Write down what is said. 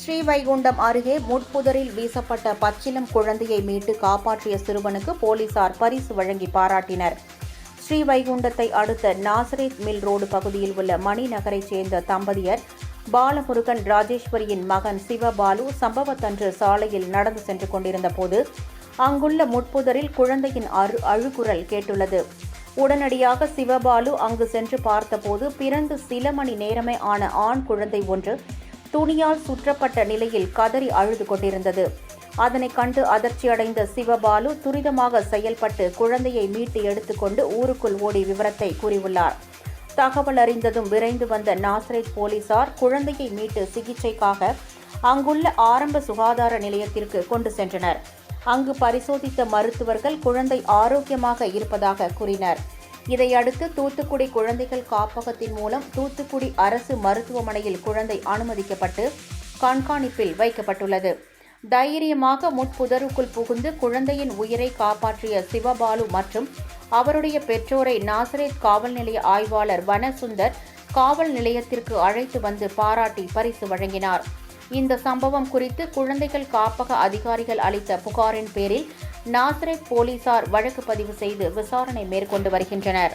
ஸ்ரீவைகுண்டம் அருகே முட்புதரில் வீசப்பட்ட பச்சிளம் குழந்தையை மீட்டு காப்பாற்றிய சிறுவனுக்கு போலீசார் பரிசு வழங்கி பாராட்டினர். ஸ்ரீவைகுண்டத்தை அடுத்த நாசரேத் மில் ரோடு பகுதியில் உள்ள மணிநகரைச் சேர்ந்த தம்பதியர் பாலமுருகன் ராஜேஸ்வரியின் மகன் சிவபாலு சம்பவத்தன்று சாலையில் நடந்து சென்று கொண்டிருந்த போது அங்குள்ள முட்புதரில் குழந்தையின் அழுகுரல் கேட்டுள்ளது. உடனடியாக சிவபாலு அங்கு சென்று பார்த்தபோது பிறந்து சில மணி நேரமே ஆன ஆண் குழந்தை ஒன்று துணியால் சுற்றப்பட்ட நிலையில் கதறி அழுது கொண்டிருந்தது. அதனை கண்டு அதிர்ச்சியடைந்த சிவபாலு துரிதமாக செயல்பட்டு குழந்தையை மீட்டு எடுத்துக்கொண்டு ஊருக்குள் ஓடி விவரத்தை கூறியுள்ளார். தகவல் அறிந்ததும் விரைந்து வந்த நாசரேத் போலீசார் குழந்தையை மீட்டு சிகிச்சைக்காக அங்குள்ள ஆரம்ப சுகாதார நிலையத்திற்கு கொண்டு சென்றனர். அங்கு பரிசோதித்த மருத்துவர்கள் குழந்தை ஆரோக்கியமாக இருப்பதாக கூறினர். இதையடுத்து தூத்துக்குடி குழந்தைகள் காப்பகத்தின் மூலம் தூத்துக்குடி அரசு மருத்துவமனையில் குழந்தை அனுமதிக்கப்பட்டு கண்காணிப்பில் வைக்கப்பட்டுள்ளது. தைரியமாக முட்புதருக்குள் புகுந்து குழந்தையின் உயிரை காப்பாற்றிய சிவபாலு மற்றும் அவருடைய பெற்றோரை நாசரேத் காவல் நிலைய ஆய்வாளர் வனசுந்தர் காவல் நிலையத்திற்கு அழைத்து வந்து பாராட்டி பரிசு வழங்கினார். இந்த சம்பவம் குறித்து குழந்தைகள் காப்பக அதிகாரிகள் அளித்த புகாரின் பேரில் நாசரேத் போலீசார் வழக்கு பதிவு செய்து விசாரணை மேற்கொண்டு வருகின்றனர்.